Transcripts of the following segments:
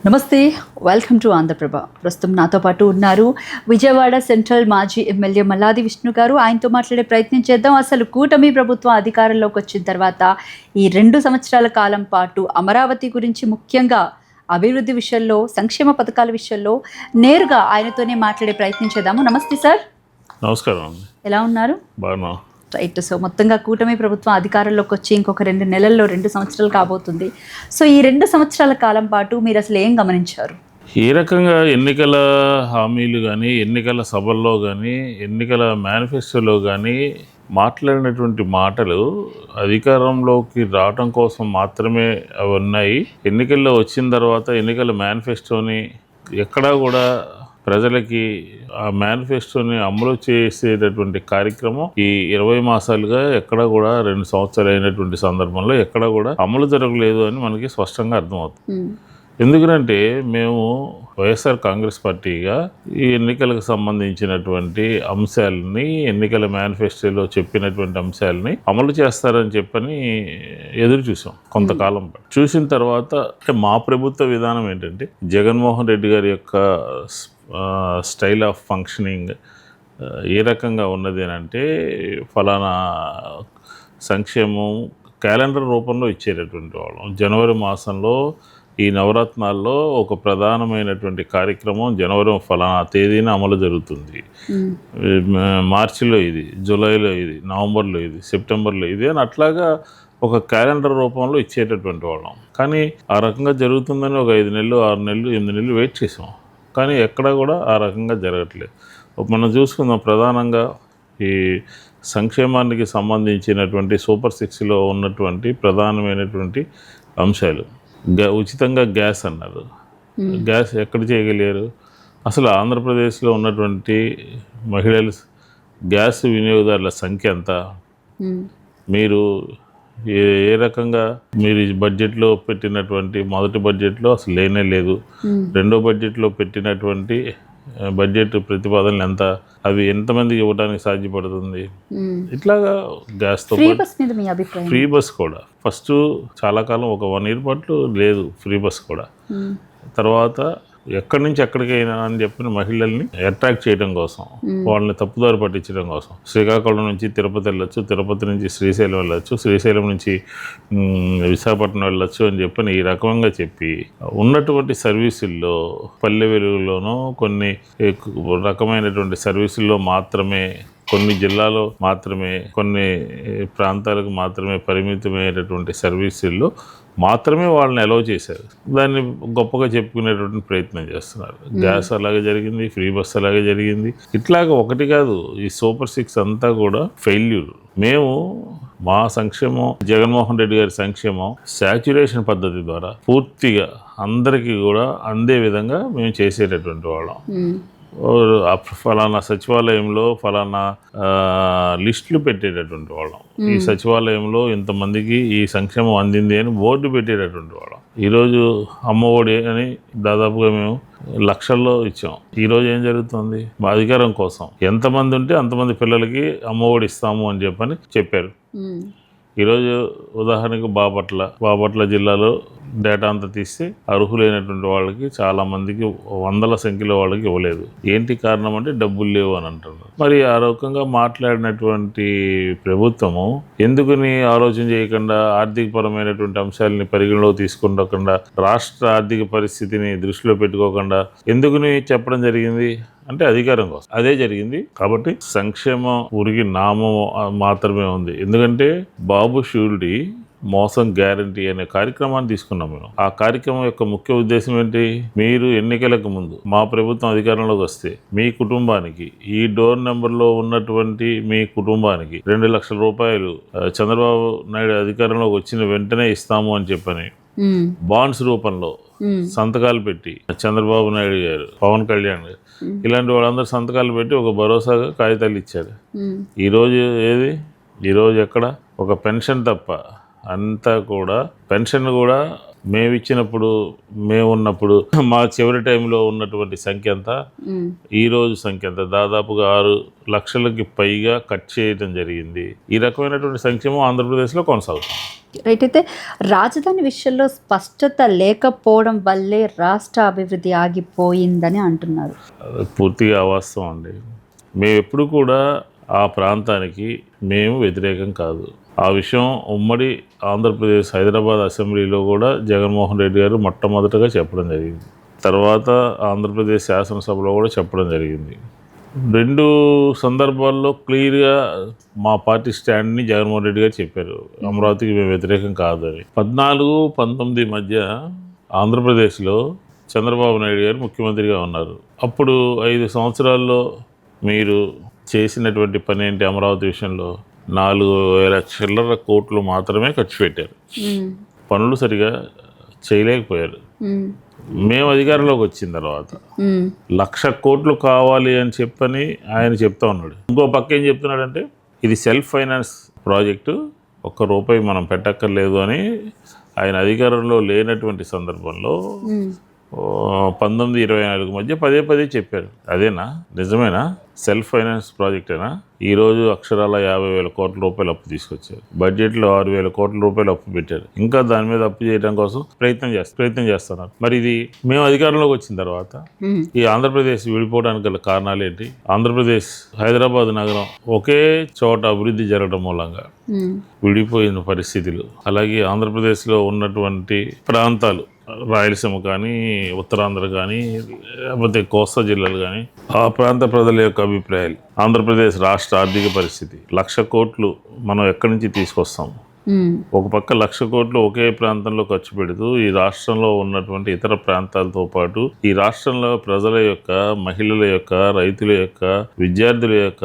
నమస్తే, welcome to Andhraprabha. ప్రస్తుతం నాతో పాటు ఉన్నారు విజయవాడ సెంట్రల్ మాజీ ఎమ్మెల్యే మల్లాది విష్ణు గారు. ఆయనతో మాట్లాడే ప్రయత్నం చేద్దాం. అసలు కూటమి ప్రభుత్వం అధికారంలోకి వచ్చిన తర్వాత ఈ 2 సంవత్సరాల కాలం పాటు అమరావతి గురించి, ముఖ్యంగా అభివృద్ధి విషయంలో, సంక్షేమ పథకాల విషయంలో నేరుగా ఆయనతోనే మాట్లాడే ప్రయత్నం చేద్దాము. నమస్తే సార్. నమస్కారం. ఎలా ఉన్నారు? బాగున్నా. రైట్. సో మొత్తంగా కూటమి ప్రభుత్వం అధికారంలోకి వచ్చి ఇంకొక 2 నెలల్లో 2 సంవత్సరాలు కాబోతుంది. సో ఈ 2 సంవత్సరాల కాలం పాటు మీరు అసలు ఏం గమనించారు? ఏ రకంగా ఎన్నికల హామీలు కానీ, ఎన్నికల సభల్లో కానీ, ఎన్నికల మేనిఫెస్టోలో కానీ మాట్లాడినటువంటి మాటలు అధికారంలోకి రావటం కోసం మాత్రమే అవి ఉన్నాయి. ఎన్నికల్లో వచ్చిన తర్వాత ఎన్నికల మేనిఫెస్టోని ఎక్కడా కూడా ప్రజలకి ఆ మేనిఫెస్టోని అమలు చేసేటటువంటి కార్యక్రమం ఈ 20 మాసాలుగా ఎక్కడ కూడా 2 సంవత్సరాలు అయినటువంటి సందర్భంలో ఎక్కడ కూడా అమలు జరగలేదు అని మనకి స్పష్టంగా అర్థమవుతుంది. ఎందుకంటే మేము వైఎస్ఆర్ కాంగ్రెస్ పార్టీగా ఈ ఎన్నికలకు సంబంధించినటువంటి అంశాలని, ఎన్నికల మేనిఫెస్టోలో చెప్పినటువంటి అంశాలని అమలు చేస్తారని చెప్పని ఎదురు చూసాం కొంతకాలం. చూసిన తర్వాత మా ప్రభుత్వ విధానం ఏంటంటే, జగన్మోహన్ రెడ్డి గారి యొక్క స్టైల్ ఆఫ్ ఫంక్షనింగ్ ఏ రకంగా ఉన్నది అని అంటే, ఫలానా సంక్షేమం క్యాలెండర్ రూపంలో ఇచ్చేటటువంటి వాళ్ళం. జనవరి మాసంలో ఈ నవరత్నాల్లో ఒక ప్రధానమైనటువంటి కార్యక్రమం జనవరి ఫలానా తేదీన అమలు జరుగుతుంది, మార్చిలో ఇది, జూలైలో ఇది, నవంబర్లో ఇది, సెప్టెంబర్లో ఇది అని అట్లాగా ఒక క్యాలెండర్ రూపంలో ఇచ్చేటటువంటి వాళ్ళం. కానీ ఆ రకంగా జరుగుతుందని ఒక 5 నెలలు, 6 నెలలు, 8 నెలలు వెయిట్ చేసాం. కానీ ఎక్కడా కూడా ఆ రకంగా జరగట్లేదు. మనం చూసుకుందాం, ప్రధానంగా ఈ సంక్షేమానికి సంబంధించినటువంటి సూపర్ 6లో ఉన్నటువంటి ప్రధానమైనటువంటి అంశాలు. ఉచితంగా గ్యాస్ అన్నారు. గ్యాస్ ఎక్కడ చేయగలిగారు? అసలు ఆంధ్రప్రదేశ్లో ఉన్నటువంటి మహిళలు గ్యాస్ వినియోగదారుల సంఖ్య ఎంత? మీరు ఏ రకంగా మీరు బడ్జెట్లో పెట్టినటువంటి మొదటి బడ్జెట్లో అసలు లేనే లేదు. రెండో బడ్జెట్లో పెట్టినటువంటి బడ్జెట్ ప్రతిపాదనలు ఎంత? అవి ఎంతమందికి ఇవ్వడానికి సాధ్యపడుతుంది? ఇట్లాగా గ్యాస్తో ఫ్రీ బస్ కూడా ఫస్ట్ చాలా కాలం ఒక 1 year పాటు లేదు ఫ్రీ బస్ కూడా. తర్వాత ఎక్కడి నుంచి ఎక్కడికైనా అని చెప్పిన మహిళల్ని అట్రాక్ట్ చేయడం కోసం, వాళ్ళని తప్పుదారి పట్టించడం కోసం శ్రీకాకుళం నుంచి తిరుపతి వెళ్ళొచ్చు, తిరుపతి నుంచి శ్రీశైలం వెళ్ళొచ్చు, శ్రీశైలం నుంచి విశాఖపట్నం వెళ్ళొచ్చు అని చెప్పని ఈ రకంగా చెప్పి ఉన్నటువంటి సర్వీసుల్లో పల్లె వెలుగులోనూ కొన్ని రకమైనటువంటి సర్వీసుల్లో మాత్రమే, కొన్ని జిల్లాలో మాత్రమే, కొన్ని ప్రాంతాలకు మాత్రమే పరిమితమైనటువంటి సర్వీసుల్లో మాత్రమే వాళ్ళని అలౌ చేశారు. దాన్ని గొప్పగా చెప్పుకునేటువంటి ప్రయత్నం చేస్తున్నారు. గ్యాస్ అలాగే జరిగింది, ఫ్రీ బస్ అలాగే జరిగింది. ఇట్లాగా ఒకటి కాదు, ఈ సూపర్ 6 అంతా కూడా ఫెయిల్యూర్. మేము మా సంక్షేమం, జగన్మోహన్ రెడ్డి గారి సంక్షేమం శాచ్యురేషన్ పద్ధతి ద్వారా పూర్తిగా అందరికీ కూడా అందే విధంగా మేము చేసేటటువంటి వాళ్ళం. ఫలానా సచివాలయంలో ఫలానా లిస్టులు పెట్టేటటువంటి వాళ్ళం. ఈ సచివాలయంలో ఇంతమందికి ఈ సంక్షేమం అందింది అని బోర్డు పెట్టేటటువంటి వాళ్ళం. ఈరోజు అమ్మఒడి అని దాదాపుగా మేము లక్షల్లో ఇచ్చాం. ఈరోజు ఏం జరుగుతుంది? మా అధికారం కోసం ఎంతమంది ఉంటే అంతమంది పిల్లలకి అమ్మఒడి ఇస్తాము అని చెప్పారు. ఈరోజు ఉదాహరణకు బాపట్ల జిల్లాలో డేటా అంతా తీస్తే అర్హులైనటువంటి వాళ్ళకి చాలామందికి 100ల సంఖ్యలో వాళ్ళకి ఇవ్వలేదు. ఏంటి కారణం అంటే డబ్బులు లేవు అని అంటున్నారు. మరి ఆ రకంగా మాట్లాడినటువంటి ప్రభుత్వము ఎందుకని ఆలోచన చేయకుండా, ఆర్థికపరమైనటువంటి అంశాలని పరిగణలోకి తీసుకోకుండా, రాష్ట్ర ఆర్థిక పరిస్థితిని దృష్టిలో పెట్టుకోకుండా ఎందుకని చెప్పడం జరిగింది అంటే అధికారం కోసం. అదే జరిగింది. కాబట్టి సంక్షేమం ఊరికి నామం మాత్రమే ఉంది. ఎందుకంటే బాబు షూరిటీ మోసం గ్యారంటీ అనే కార్యక్రమాన్ని తీసుకున్నాం మేము. ఆ కార్యక్రమం యొక్క ముఖ్య ఉద్దేశం ఏంటి? మీరు ఎన్నికలకు ముందు మా ప్రభుత్వం అధికారంలోకి వస్తే మీ కుటుంబానికి, ఈ డోర్ నెంబర్లో ఉన్నటువంటి మీ కుటుంబానికి 2 లక్షల రూపాయలు చంద్రబాబు నాయుడు అధికారంలోకి వచ్చిన వెంటనే ఇస్తాము అని చెప్పని బాండ్స్ రూపంలో సంతకాలు పెట్టి, చంద్రబాబు నాయుడు గారు, పవన్ కళ్యాణ్ గారు ఇలాంటి వాళ్ళందరూ సంతకాలు పెట్టి ఒక భరోసాగా కాగితాలు ఇచ్చారు. ఈరోజు ఎక్కడ ఒక పెన్షన్ తప్ప అంతా కూడా, పెన్షన్ కూడా మేము ఇచ్చినప్పుడు, మేము ఉన్నప్పుడు మా చివరి టైంలో ఉన్నటువంటి సంఖ్య అంతా, ఈరోజు సంఖ్య అంతా దాదాపుగా 6 లక్షలకి పైగా కట్ చేయడం జరిగింది. ఈ రకమైనటువంటి సంక్షేమం ఆంధ్రప్రదేశ్లో కొనసాగుతుంది. రైట్. అయితే రాజధాని విషయంలో స్పష్టత లేకపోవడం వల్లే రాష్ట్ర అభివృద్ధి ఆగిపోయిందని అంటున్నారు. అది పూర్తిగా అవాస్తవం అండి. మేము ఎప్పుడు కూడా ఆ ప్రాంతానికి మేము వ్యతిరేకం కాదు. ఆ విషయం ఉమ్మడి ఆంధ్రప్రదేశ్ హైదరాబాద్ అసెంబ్లీలో కూడా జగన్మోహన్ రెడ్డి గారు మొట్టమొదటగా చెప్పడం జరిగింది. తర్వాత ఆంధ్రప్రదేశ్ శాసనసభలో కూడా చెప్పడం జరిగింది. 2 సందర్భాల్లో క్లియర్గా మా పార్టీ స్టాండ్ని జగన్మోహన్ రెడ్డి గారు చెప్పారు, అమరావతికి మేము వ్యతిరేకం కాదు అని. 14-19 మధ్య ఆంధ్రప్రదేశ్లో చంద్రబాబు నాయుడు గారు ముఖ్యమంత్రిగా ఉన్నారు. అప్పుడు 5 సంవత్సరాల్లో మీరు చేసినటువంటి పని ఏంటి? అమరావతి విషయంలో 4,000 చిల్లర కోట్లు మాత్రమే ఖర్చు పెట్టారు. పనులు సరిగా చేయలేకపోయారు. మేము అధికారంలోకి వచ్చిన తర్వాత 1,00,000 కోట్లు కావాలి అని చెప్పని ఆయన చెప్తా ఉన్నాడు. ఇంకో పక్క ఏం చెప్తున్నాడంటే ఇది సెల్ఫ్ ఫైనాన్స్ ప్రాజెక్టు, ₹1 మనం పెట్టక్కర్లేదు అని ఆయన అధికారంలో లేనటువంటి సందర్భంలో 19-24 మధ్య పదే చెప్పారు. అదేనా? నిజమేనా? సెల్ఫ్ ఫైనాన్స్ ప్రాజెక్టేనా? ఈరోజు అక్షరాల 50,000 కోట్ల రూపాయలు అప్పు తీసుకొచ్చారు. బడ్జెట్లో 6,000 కోట్ల రూపాయలు అప్పు పెట్టారు. ఇంకా దాని మీద అప్పు చేయడం కోసం ప్రయత్నం చేస్తున్నారు. మరి ఇది మేము అధికారంలోకి వచ్చిన తర్వాత ఈ ఆంధ్రప్రదేశ్ విడిపోవడానికి గల కారణాలు ఏంటి? ఆంధ్రప్రదేశ్ హైదరాబాద్ నగరం ఒకే చోట అభివృద్ధి జరగడం మూలంగా విడిపోయిన పరిస్థితులు, అలాగే ఆంధ్రప్రదేశ్లో ఉన్నటువంటి ప్రాంతాలు రాయలసీమ కానీ, ఉత్తరాంధ్ర కానీ, లేకపోతే కోస్తా జిల్లాలు కానీ, ఆ ప్రాంత ప్రజల యొక్క అభిప్రాయాలు, ఆంధ్రప్రదేశ్ రాష్ట్ర ఆర్థిక పరిస్థితి, 1,00,000 కోట్లు మనం ఎక్కడి నుంచి తీసుకొస్తాం? ఒక పక్క 1,00,000 కోట్లు ఒకే ప్రాంతంలో ఖర్చు పెడుతూ ఈ రాష్ట్రంలో ఉన్నటువంటి ఇతర ప్రాంతాలతో పాటు ఈ రాష్ట్రంలో ప్రజల యొక్క, మహిళల యొక్క, రైతుల యొక్క, విద్యార్థుల యొక్క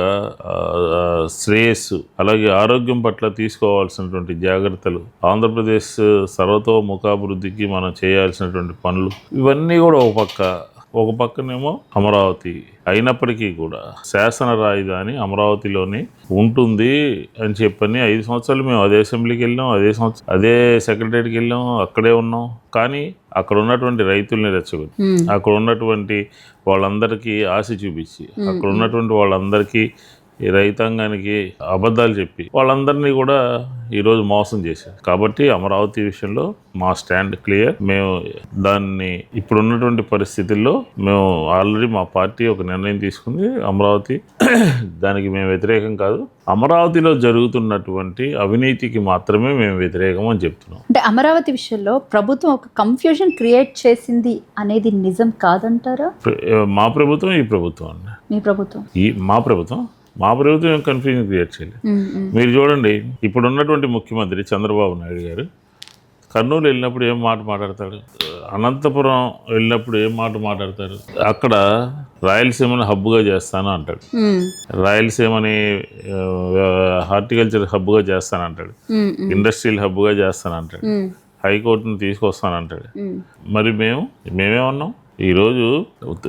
శ్రేయస్సు, అలాగే ఆరోగ్యం పట్ల తీసుకోవాల్సినటువంటి జాగ్రత్తలు, ఆంధ్రప్రదేశ్ సర్వతోముఖాభివృద్ధికి మనం చేయాల్సినటువంటి పనులు, ఇవన్నీ కూడా ఒక పక్కనేమో అమరావతి అయినప్పటికీ కూడా శాసన రాజధాని అమరావతిలోనే ఉంటుంది అని చెప్పని 5 సంవత్సరాలు మేము అదే అసెంబ్లీకి వెళ్ళాం, అదే సెక్రటరీకి వెళ్ళాం, అక్కడే ఉన్నాం. కానీ అక్కడ ఉన్నటువంటి రైతుల్ని రెచ్చగొట్టి, అక్కడ ఉన్నటువంటి వాళ్ళందరికీ ఆశ చూపించి, అక్కడ ఉన్నటువంటి వాళ్ళందరికీ ఈ రైతాంగానికి అబద్ధాలు చెప్పి వాళ్ళందరినీ కూడా ఈరోజు మోసం చేశారు. కాబట్టి అమరావతి విషయంలో మా స్టాండ్ క్లియర్. మేము దాన్ని ఇప్పుడున్నటువంటి పరిస్థితుల్లో మేము ఆల్రెడీ మా పార్టీ ఒక నిర్ణయం తీసుకుంది. అమరావతి దానికి మేము వ్యతిరేకం కాదు, అమరావతిలో జరుగుతున్నటువంటి అవినీతికి మాత్రమే మేము వ్యతిరేకం అని చెప్తున్నాం. అంటే అమరావతి విషయంలో ప్రభుత్వం ఒక కన్ఫ్యూజన్ క్రియేట్ చేసింది అనేది నిజం కాదంటారా? మా ప్రభుత్వం, ఈ ప్రభుత్వం అండి, మా ప్రభుత్వం ఏం కన్ఫ్యూజన్ క్రియేట్ చేయలేదు. మీరు చూడండి, ఇప్పుడు ఉన్నటువంటి ముఖ్యమంత్రి చంద్రబాబు నాయుడు గారు కర్నూలు వెళ్ళినప్పుడు ఏం మాట మాట్లాడతాడు, అనంతపురం వెళ్ళినప్పుడు ఏం మాట మాట్లాడతాడు, అక్కడ రాయలసీమని హబ్గా చేస్తాను అంటాడు, రాయలసీమని హార్టికల్చర్ హబ్గా చేస్తానంటాడు, ఇండస్ట్రియల్ హబ్గా చేస్తానంటాడు, హైకోర్టును తీసుకొస్తానంటాడు. మరి మేమేమన్నాం? ఈరోజు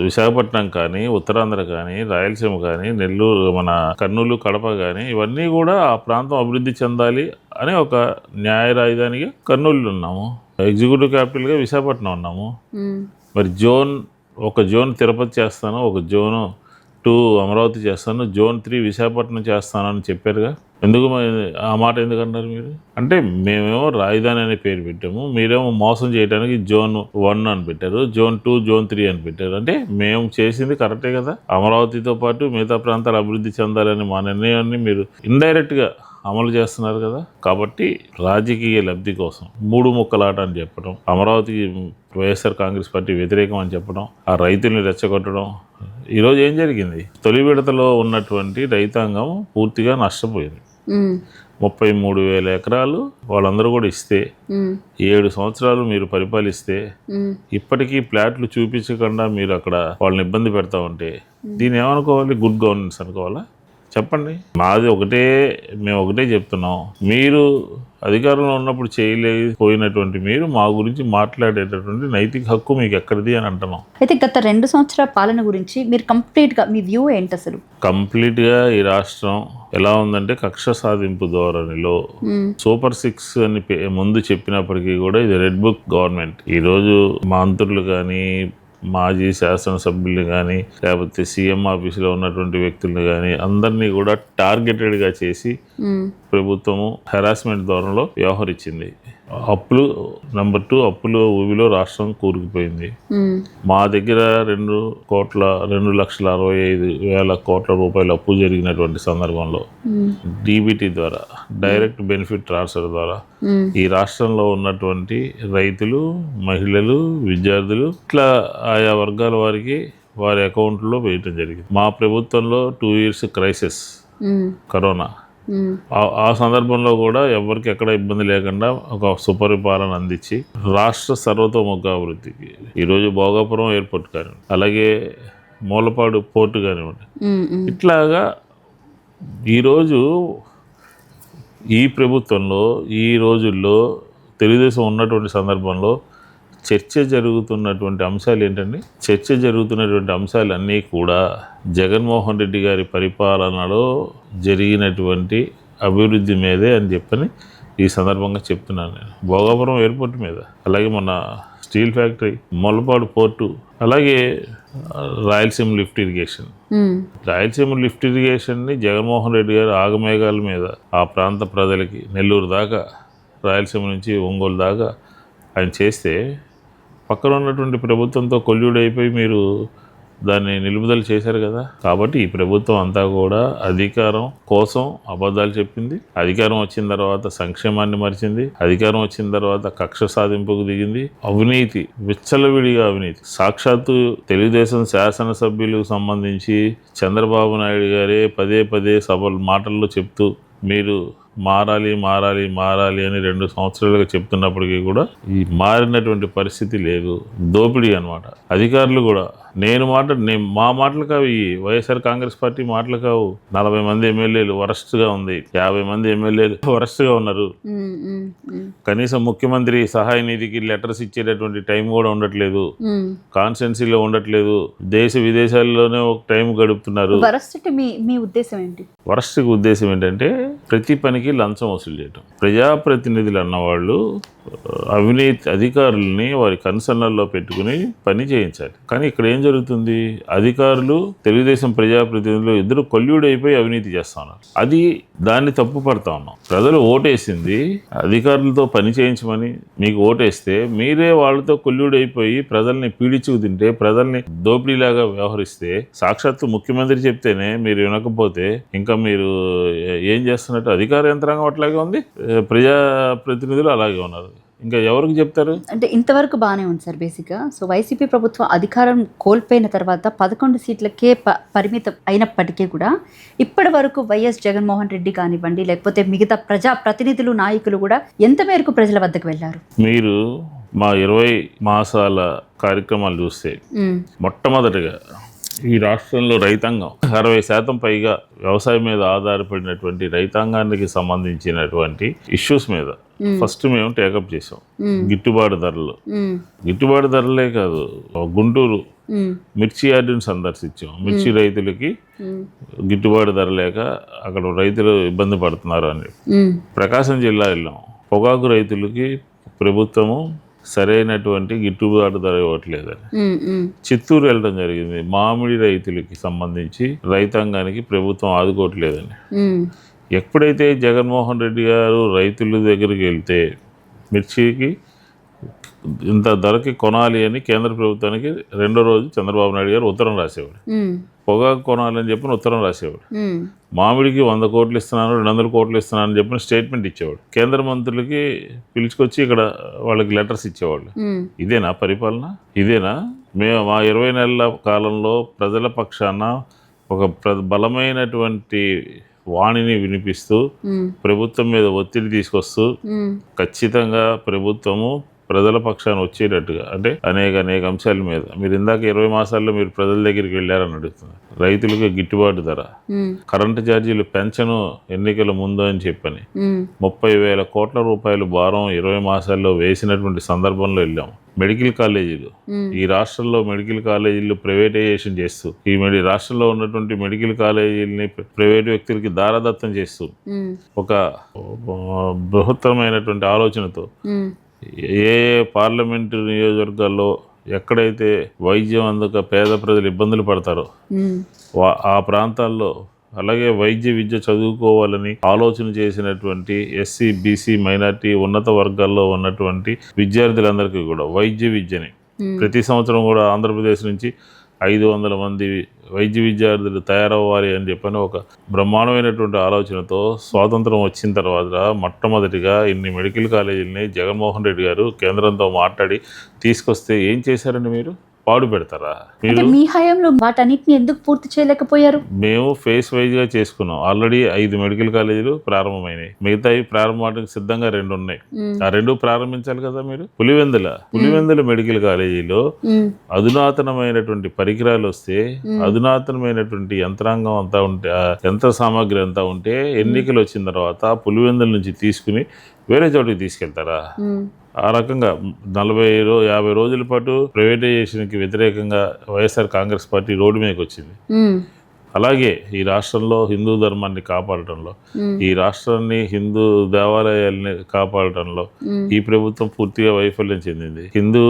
విశాఖపట్నం కానీ, ఉత్తరాంధ్ర కానీ, రాయలసీమ కానీ, నెల్లూరు, మన కర్నూలు, కడప కానీ, ఇవన్నీ కూడా ఆ ప్రాంతం అభివృద్ధి చెందాలి అని ఒక న్యాయ రాజధానిగా కర్నూలులో ఉన్నాము, ఎగ్జిక్యూటివ్ క్యాపిటల్గా విశాఖపట్నం ఉన్నాము. మరి ఒక జోన్ తిరుపతి చేస్తాను, ఒక జోను 2 అమరావతి చేస్తాను, జోన్ 3 విశాఖపట్నం చేస్తానని చెప్పారుగా. ఎందుకు ఆ మాట ఎందుకన్నారు మీరు? అంటే మేమేమో రాజధాని అనే పేరు పెట్టాము, మీరేమో మోసం చేయడానికి జోన్ 1 అని పెట్టారు, జోన్ 2, జోన్ 3 అని పెట్టారు. అంటే మేము చేసింది కరెక్టే కదా, అమరావతితో పాటు మిగతా ప్రాంతాలు అభివృద్ధి చెందాలని మా నిర్ణయాన్ని మీరు ఇండైరెక్ట్గా అమలు చేస్తున్నారు కదా. కాబట్టి రాజకీయ లబ్ధి కోసం 3 ముక్కలాట అని చెప్పడం, అమరావతికి వైఎస్ఆర్ కాంగ్రెస్ పార్టీ వ్యతిరేకం అని చెప్పడం, ఆ రైతుల్ని రెచ్చగొట్టడం. ఈరోజు ఏం జరిగింది? తొలి విడతలో ఉన్నటువంటి రైతాంగం పూర్తిగా నష్టపోయింది. 33,000 ఎకరాలు వాళ్ళందరూ కూడా ఇస్తే, 7 సంవత్సరాలు మీరు పరిపాలిస్తే, ఇప్పటికీ ప్లాట్లు చూపించకుండా మీరు అక్కడ వాళ్ళని ఇబ్బంది పెడతా ఉంటే దీన్ని ఏమనుకోవాలి? గుడ్ గవర్నెన్స్ అనుకోవాలా? చెప్పండి. మేము ఒకటే చెప్తున్నాం, మీరు అధికారంలో ఉన్నప్పుడు చేయలేకపోయినటువంటి మీరు మా గురించి మాట్లాడేటటువంటి నైతిక హక్కు మీకు ఎక్కడిది అని అంటున్నాం. అయితే గత 2 సంవత్సరాల పాలన గురించి మీరు కంప్లీట్గా మీ వ్యూ ఏంటి అసలు? కంప్లీట్గా ఈ రాష్ట్రం ఎలా ఉందంటే కక్ష సాధింపు ధోరణిలో సూపర్ 6 అని ముందు చెప్పినప్పటికీ కూడా ఇది రెడ్ బుక్ గవర్నమెంట్. ఈరోజు మంత్రులు కానీ, మాజీ శాసనసభ్యులు కానీ, లేకపోతే సీఎం ఆఫీసులో ఉన్నటువంటి వ్యక్తులను కానీ అందరినీ కూడా టార్గెటెడ్గా చేసి ప్రభుత్వము హెరాస్మెంట్ ధోరణిలో వ్యవహరించింది. అప్పులు నెంబర్ 2 అప్పులు ఊబిలో రాష్ట్రం కూరుకుపోయింది. మా దగ్గర 2,65,000 కోట్ల రూపాయలు అప్పు జరిగినటువంటి సందర్భంలో డీబీటీ ద్వారా డైరెక్ట్ బెనిఫిట్ ట్రాన్స్ఫర్ ద్వారా ఈ రాష్ట్రంలో ఉన్నటువంటి రైతులు, మహిళలు, విద్యార్థులు ఇట్లా ఆయా వర్గాల వారికి వారి అకౌంట్లో వేయటం జరిగింది. మా ప్రభుత్వంలో 2 years క్రైసిస్ కరోనా, ఆ సందర్భంలో కూడా ఎవరికి ఎక్కడ ఇబ్బంది లేకుండా ఒక సుపరిపాలన అందించి రాష్ట్ర సర్వతోముఖ అభివృద్ధికి ఈరోజు భోగాపురం ఎయిర్పోర్ట్ కానివ్వండి, అలాగే మూలపాడు పోర్టు కానివ్వండి, ఇట్లాగా ఈరోజు ఈ ప్రభుత్వంలో ఈ రోజుల్లో తెలుగుదేశం ఉన్నటువంటి సందర్భంలో చర్చ జరుగుతున్నటువంటి అంశాలు ఏంటండి? చర్చ జరుగుతున్నటువంటి అంశాలన్నీ కూడా జగన్మోహన్ రెడ్డి గారి పరిపాలనలో జరిగినటువంటి అభివృద్ధి మీదే అని చెప్పని ఈ సందర్భంగా చెప్తున్నాను నేను. భోగాపురం ఎయిర్పోర్ట్ మీద, అలాగే మన స్టీల్ ఫ్యాక్టరీ, మొలపాడు పోర్టు, అలాగే Rayalaseema lift irrigation. Rayalaseema lift ఇరిగేషన్ని జగన్మోహన్ రెడ్డి గారు ఆగమేఘాల మీద ఆ ప్రాంత ప్రజలకి నెల్లూరు దాకా, రాయలసీమ నుంచి ఒంగోలు దాకా ఆయన చేస్తే పక్కన ఉన్నటువంటి ప్రభుత్వంతో కొల్యూడ్ అయిపోయి మీరు దాన్ని నిలుపుదల చేశారు కదా. కాబట్టి ఈ ప్రభుత్వం అంతా కూడా అధికారం కోసం అబద్ధాలు చెప్పింది. అధికారం వచ్చిన తర్వాత సంక్షేమాన్ని మరిచింది. అధికారం వచ్చిన తర్వాత కక్ష సాధింపుకు దిగింది. అవినీతి, విచ్చలవిడిగా అవినీతి. సాక్షాత్తు తెలుగుదేశం శాసనసభ్యులకు సంబంధించి చంద్రబాబు నాయుడు గారే పదే మాటల్లో చెప్తూ మీరు మారాలి మారాలి మారాలి అని 2 సంవత్సరాలుగా చెప్తున్నప్పటికీ కూడా ఈ మారినటువంటి పరిస్థితి లేదు. దోపిడీ అన్నమాట. అధికారులు కూడా మా మాటలు కావు, ఈ వైఎస్ఆర్ కాంగ్రెస్ పార్టీ మాటలు కావు. 40 మంది ఎమ్మెల్యేలు వరస్ట్గా ఉంది, 50 మంది ఎమ్మెల్యేలు వరస్ట్గా ఉన్నారు. కనీసం ముఖ్యమంత్రి సహాయ నిధికి లెటర్స్ ఇచ్చేటటువంటి టైం కూడా ఉండట్లేదు, కాన్స్టిట్యున్సీలో ఉండట్లేదు, దేశ విదేశాల్లోనే ఒక టైం గడుపుతున్నారు. మీ ఉద్దేశం ఏంటి? వరస్ట్కి ఉద్దేశం ఏంటంటే ప్రతి పనికి లంచం వసూలు చేయటం. ప్రజాప్రతినిధులు అన్నవాళ్ళు అవినీతి అధికారులని వారి కన్సర్న్లలో పెట్టుకుని పని చేయించాలి. కానీ ఇక్కడ ఏం జరుగుతుంది? అధికారులు, తెలుగుదేశం ప్రజాప్రతినిధులు ఇద్దరు కొల్యూడ్ అయిపోయి అవినీతి చేస్తా ఉన్నారు. దాన్ని తప్పు పడతా ఉన్నాం. ప్రజలు ఓటేసింది అధికారులతో పని చేయించమని. మీకు ఓటేస్తే మీరే వాళ్ళతో కొల్యూడ్ అయిపోయి ప్రజల్ని పీడించుకు తింటే, ప్రజల్ని దోపిడీలాగా వ్యవహరిస్తే, సాక్షాత్తు ముఖ్యమంత్రి చెప్తేనే మీరు వినకపోతే ఇంకా మీరు ఏం చేస్తున్నట్టు? అధికార యంత్రాంగం అట్లాగే ఉంది, ప్రజాప్రతినిధులు అలాగే ఉన్నారు. ఇంకా ఎవరికి చెప్తారు? అంటే ఇంతవరకు బాగానే ఉంది సార్. బేసిక్గా సో వైసీపీ ప్రభుత్వం అధికారం కోల్పోయిన తర్వాత 11 సీట్లకే పరిమితం అయినప్పటికీ కూడా ఇప్పటి వరకు వైఎస్ జగన్మోహన్ రెడ్డి కానివ్వండి, లేకపోతే మిగతా ప్రజా ప్రతినిధులు, నాయకులు కూడా ఎంత మేరకు ప్రజల వద్దకు వెళ్ళారు? మీరు మా 20 మాసాల కార్యక్రమాలు చూస్తే మొట్టమొదటిగా ఈ రాష్ట్రంలో రైతాంగం 60% పైగా వ్యవసాయం మీద ఆధారపడినటువంటి రైతాంగానికి సంబంధించినటువంటి ఇష్యూస్ మీద ఫస్ట్ మేము టేకప్ చేసాం. గిట్టుబాటు ధరలే కాదు, గుంటూరు మిర్చి యార్డుని సందర్శించాం. మిర్చి రైతులకి గిట్టుబాటు ధర లేక అక్కడ రైతులు ఇబ్బంది పడుతున్నారు అని. ప్రకాశం జిల్లా వెళ్ళాం. పొగాకు రైతులకి ప్రభుత్వము సరైనటువంటి గిట్టుబాటు ధర ఇవ్వట్లేదని. చిత్తూరు వెళ్ళడం జరిగింది. మామిడి రైతులకి సంబంధించి రైతాంగానికి ప్రభుత్వం ఆదుకోవట్లేదని. ఎప్పుడైతే జగన్మోహన్ రెడ్డి గారు రైతుల దగ్గరికి వెళ్తే మిర్చికి ఇంత ధరకి కొనాలి అని కేంద్ర ప్రభుత్వానికి 2వ రోజు చంద్రబాబు నాయుడు గారు ఉత్తరం రాసేవాడు. పొగాకు కొనాలని చెప్పిన ఉత్తరం రాసేవాడు. మామిడికి 100 కోట్లు ఇస్తున్నాను, 200 కోట్లు ఇస్తున్నాను అని చెప్పిన స్టేట్మెంట్ ఇచ్చేవాడు. కేంద్ర మంత్రులకి పిలుచుకొచ్చి ఇక్కడ వాళ్ళకి లెటర్స్ ఇచ్చేవాళ్ళు. ఇదేనా పరిపాలన? ఇదేనా? మేము మా 20 నెలల కాలంలో ప్రజల పక్షాన ఒక బలమైనటువంటి వాణిని వినిపిస్తూ ప్రభుత్వం మీద ఒత్తిడి తీసుకొస్తూ ఖచ్చితంగా ప్రభుత్వము ప్రజల పక్షాన వచ్చేటట్టుగా, అంటే అనేక అంశాల మీద. మీరు ఇందాక 20 మాసాల్లో మీరు ప్రజల దగ్గరికి వెళ్ళారని అడుగుతున్నారు. రైతులకు గిట్టుబాటు ధర, కరెంటు ఛార్జీలు పెంచను ఎన్నికల ముందు అని చెప్పని 30,000 కోట్ల రూపాయలు భారం 20 మాసాల్లో వేసినటువంటి సందర్భంలో వెళ్ళాం. మెడికల్ కాలేజీలు, ఈ రాష్ట్రంలో మెడికల్ కాలేజీలు ప్రైవేటైజేషన్ చేస్తూ, ఈ రాష్ట్రంలో ఉన్నటువంటి మెడికల్ కాలేజీలని ప్రైవేట్ వ్యక్తులకి దారదత్తం చేస్తూ ఒక బృహత్తరమైనటువంటి ఆలోచనతో ఏ పార్లమెంటు నియోజకవర్గాల్లో ఎక్కడైతే వైద్యం అందక పేద ప్రజలు ఇబ్బందులు పడతారో ఆ ప్రాంతాల్లో అలాగే వైద్య విద్య చదువుకోవాలని ఆలోచన చేసినటువంటి ఎస్సీ బీసీ మైనారిటీ ఉన్నత వర్గాల్లో ఉన్నటువంటి విద్యార్థులందరికీ కూడా వైద్య విద్యని ప్రతి సంవత్సరం కూడా ఆంధ్రప్రదేశ్ నుంచి 500 మంది వైద్య విద్యార్థులు తయారవ్వాలి అని చెప్పని ఒక బ్రహ్మాండమైనటువంటి ఆలోచనతో స్వాతంత్రం వచ్చిన తర్వాత మొట్టమొదటిగా ఇన్ని మెడికల్ కాలేజీలని జగన్మోహన్ రెడ్డి గారు కేంద్రంతో మాట్లాడి తీసుకొస్తే ఏం చేశారండి మీరు? పాడు పెడతారా అంటే మీరు? మీ హయాంలో వాటన్నిటిని ఎందుకు పూర్తి చేయలేకపోయారు? మేము ఫేస్ వైజ్గా చేసుకున్నాం. ఆల్రెడీ 5 మెడికల్ కాలేజీలు ప్రారంభమైనాయి, మిగతావి ప్రారంభానికి సిద్ధంగా 2 ఉన్నాయి. ఆ 2 ప్రారంభించాలి కదా మీరు. పులివెందుల మెడికల్ కాలేజీలో అధునాతనమైనటువంటి పరికరాలు వస్తే, అధునాతనమైనటువంటి యంత్రాంగం అంతా ఉంటే, యంత్ర సామాగ్రి అంతా ఉంటే, ఎన్నికలు వచ్చిన తర్వాత పులివెందుల నుంచి తీసుకుని వేరే చోటికి తీసుకెళ్తారా? ఆ రకంగా 40-50 రోజుల పాటు ప్రైవేటైజేషన్కి వ్యతిరేకంగా వైఎస్ఆర్ కాంగ్రెస్ పార్టీ రోడ్డు మీదకి వచ్చింది. అలాగే ఈ రాష్ట్రంలో హిందూ ధర్మాన్ని కాపాడటంలో, ఈ రాష్ట్రాన్ని హిందూ దేవాలయాల్ని కాపాడటంలో ఈ ప్రభుత్వం పూర్తిగా వైఫల్యం చెందింది. హిందూ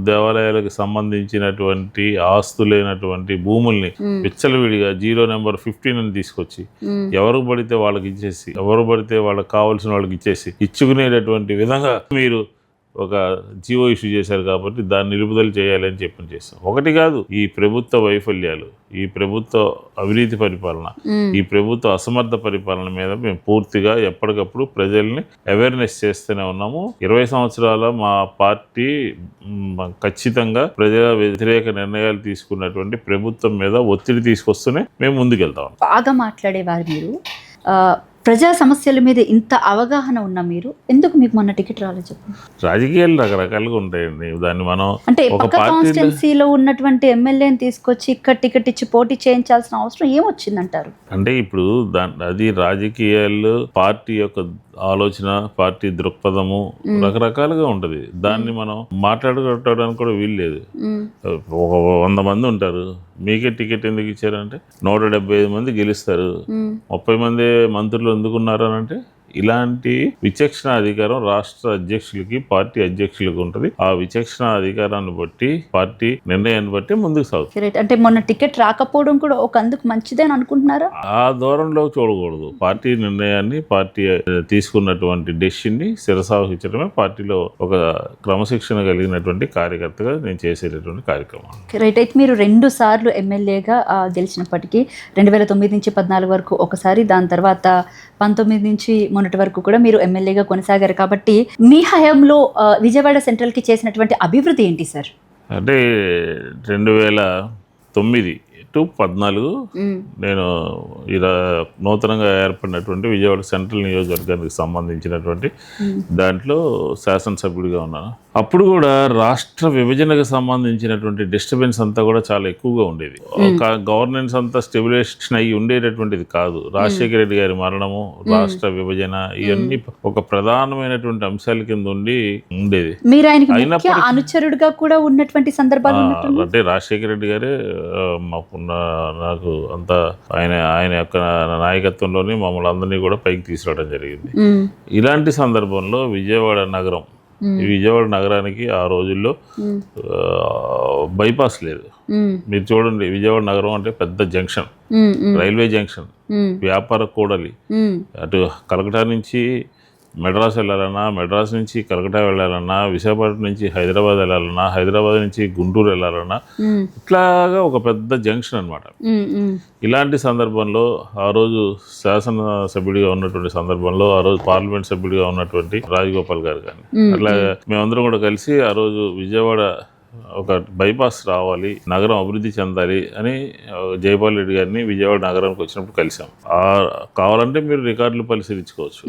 దేవాలయాలకు సంబంధించినటువంటి ఆస్తులైనటువంటి భూముల్ని విచ్చలవిడిగా 0 నెంబర్ 15 అని తీసుకొచ్చి ఎవరు పడితే వాళ్ళకి ఇచ్చేసి, ఎవరు పడితే వాళ్ళకి కావాల్సిన వాళ్ళకి ఇచ్చుకునేటటువంటి విధంగా మీరు ఒక జీవో ఇష్యూ చేశారు. కాబట్టి దాన్ని నిలుపుదల చేయాలని చెప్పని చేస్తాం. ఒకటి కాదు, ఈ ప్రభుత్వ వైఫల్యాలు, ఈ ప్రభుత్వ అవినీతి పరిపాలన, ఈ ప్రభుత్వ అసమర్థ పరిపాలన మీద మేము పూర్తిగా ఎప్పటికప్పుడు ప్రజల్ని అవేర్నెస్ చేస్తూనే ఉన్నాము. 20 సంవత్సరాల మా పార్టీ ఖచ్చితంగా ప్రజల వ్యతిరేక నిర్ణయాలు తీసుకున్నటువంటి ప్రభుత్వం మీద ఒత్తిడి తీసుకొస్తూనే మేము ముందుకెళ్తాం. బాగా మాట్లాడేవారు మీరు. ప్రజా సమస్యల మీద ఇంత అవగాహన ఉన్న మీరు ఎందుకు మీకు మొన్న టికెట్ రాలేదు చెప్పండి? రాజకీయాలు రకరకాలుగా ఉంటాయండి. దాన్ని మనం అంటే పక్క కాన్స్టిట్యున్సీలో ఉన్నటువంటి ఎమ్మెల్యేని తీసుకొచ్చి ఇక్కడ టికెట్ ఇచ్చి పోటీ చేయించాల్సిన అవసరం ఏమొచ్చిందంటారు? అంటే ఇప్పుడు అది రాజకీయాలు, పార్టీ యొక్క ఆలోచన, పార్టీ దృక్పథము రకరకాలుగా ఉంటుంది. దాన్ని మనం మాట్లాడుకోవడానికి కూడా వీలు లేదు. ఒక 100 మంది ఉంటారు, మీకే టికెట్ ఎందుకు ఇచ్చారంటే 175 మంది గెలుస్తారు, 30 మంది మంత్రులు ఎందుకున్నారు అని అంటే, ఇలాంటి విచక్షణ అధికారం రాష్ట్ర అధ్యక్షులకి, పార్టీ అధ్యక్షులకు ఉంటుంది. ఆ విచక్షణ అధికారాన్ని బట్టి, పార్టీ నిర్ణయాన్ని బట్టి ముందుకు సాగుతుంది. అంటే మొన్న టికెట్ రాకపోవడం కూడా ఒక అందుకు మంచిదే అని అనుకుంటున్నారా? ఆ ధోరణిలో చూడకూడదు. పార్టీ నిర్ణయాన్ని, పార్టీ తీసుకున్నటువంటి డెసిషన్ని శిరసావహించడమే పార్టీలో ఒక క్రమశిక్షణ కలిగినటువంటి కార్యకర్తగా నేను చేసేటటువంటి కార్యక్రమం. రైట్. అయితే మీరు 2 సార్లు ఎమ్మెల్యేగా గెలిచినప్పటికీ 2009 నుంచి 14 వరకు ఒకసారి, దాని తర్వాత 19 నుంచి మొన్నటి వరకు కూడా మీరు ఎమ్మెల్యేగా కొనసాగారు. కాబట్టి మీ హయాంలో విజయవాడ సెంట్రల్కి చేసినటువంటి అభివృద్ధి ఏంటి సార్? అంటే 2009 to 14 నేను ఇలా నూతనంగా ఏర్పడినటువంటి విజయవాడ సెంట్రల్ నియోజకవర్గానికి సంబంధించినటువంటి దాంట్లో శాసనసభ్యుడిగా ఉన్నాను. అప్పుడు కూడా రాష్ట్ర విభజనకు సంబంధించినటువంటి డిస్టర్బెన్స్ అంతా కూడా చాలా ఎక్కువగా ఉండేది. ఒక గవర్నెన్స్ అంతా స్టెబిలైజేషన్ అయ్యి ఉండేటటువంటిది కాదు. రాజశేఖర రెడ్డి గారి మరణము, రాష్ట్ర విభజన, ఇవన్నీ ఒక ప్రధానమైనటువంటి అంశాల కింద ఉండేది. మీరు ఆయనకి అనుచరుడుగా కూడా ఉన్నటువంటి సందర్భాలు అంటే రాజశేఖర రెడ్డి గారే నాకు అంతా ఆయన యొక్క నాయకత్వంలోనే మమ్మల్ని అందరినీ కూడా పైకి తీసుకురావడం జరిగింది. ఇలాంటి సందర్భంలో విజయవాడ నగరానికి ఆ రోజుల్లో బైపాస్ లేదు. మీరు చూడండి, విజయవాడ నగరం అంటే పెద్ద జంక్షన్, రైల్వే జంక్షన్, వ్యాపార కూడలి. అటు కలకటా నుంచి మెడ్రాస్ వెళ్ళాలన్నా, మెడ్రాస్ నుంచి కలకటా వెళ్ళాలన్నా, విశాఖపట్నం నుంచి హైదరాబాద్ వెళ్ళాలన్నా, హైదరాబాద్ నుంచి గుంటూరు వెళ్ళాలన్నా, ఇట్లాగా ఒక పెద్ద జంక్షన్ అనమాట. ఇలాంటి సందర్భంలో ఆ రోజు శాసనసభ్యుడిగా ఉన్నటువంటి సందర్భంలో, ఆ రోజు పార్లమెంట్ సభ్యుడిగా ఉన్నటువంటి రాజగోపాల్ గారు కానీ, అట్లా మేమందరం కూడా కలిసి ఆ రోజు విజయవాడ ఒక బైపాస్ రావాలి, నగరం అభివృద్ధి చెందాలి అని జైపాల్ రెడ్డి గారిని విజయవాడ నగరానికి వచ్చినప్పుడు కలిసాం. కావాలంటే మీరు రికార్డులు పరిశీలించుకోవచ్చు.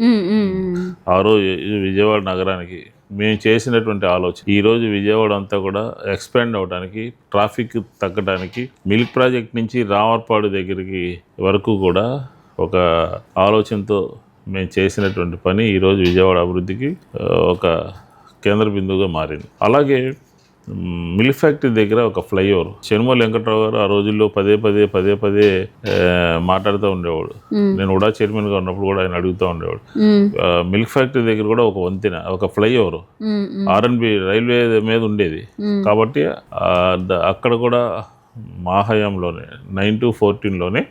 ఆ రోజు విజయవాడ నగరానికి మేము చేసినటువంటి ఆలోచన, ఈరోజు విజయవాడ అంతా కూడా ఎక్స్పాండ్ అవడానికి, ట్రాఫిక్ తగ్గడానికి, మిల్క్ ప్రాజెక్ట్ నుంచి రామర్పాడు దగ్గరికి వరకు కూడా ఒక ఆలోచనతో మేము చేసినటువంటి పని ఈరోజు విజయవాడ అభివృద్ధికి ఒక కేంద్ర బిందువుగా మారింది. అలాగే మిల్క్ ఫ్యాక్టరీ దగ్గర ఒక ఫ్లైఓవర్, చెనుమల వెంకట్రావు గారు ఆ రోజుల్లో పదే పదే మాట్లాడుతూ ఉండేవాడు. నేను కూడా చైర్మన్గా ఉన్నప్పుడు కూడా ఆయన అడుగుతూ ఉండేవాడు. మిల్క్ ఫ్యాక్టరీ దగ్గర కూడా ఒక వంతెన, ఒక ఫ్లైఓవర్ RNB రైల్వే మీద ఉండేది. కాబట్టి అక్కడ కూడా మా హయాంలోనే 9-14లోనే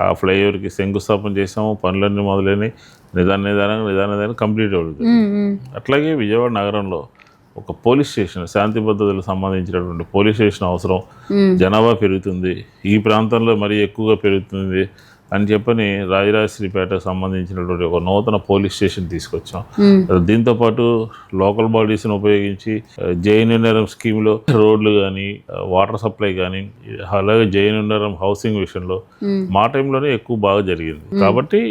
ఆ ఫ్లైఓవర్కి శంకుస్థాపన చేసాము, పనులన్నీ మొదలైనవి, నిదానంగా కంప్లీట్ అవుతుంది. అట్లాగే విజయవాడ నగరంలో ఒక పోలీస్ స్టేషన్, శాంతి భద్రతలకు సంబంధించినటువంటి పోలీస్ స్టేషన్ అవసరం. జనాభా పెరుగుతుంది, ఈ ప్రాంతంలో మరీ ఎక్కువగా పెరుగుతుంది అని చెప్పని రాజరాజశ్రీపేటకు సంబంధించినటువంటి ఒక నూతన పోలీస్ స్టేషన్ తీసుకొచ్చాం. దీంతోపాటు లోకల్ బాడీస్ని ఉపయోగించి జైనున్నరం స్కీమ్లో రోడ్లు కానీ, వాటర్ సప్లై కానీ, అలాగే జైనున్నరం హౌసింగ్ విషయంలో మా టైంలోనే ఎక్కువ బాగా జరిగింది. కాబట్టి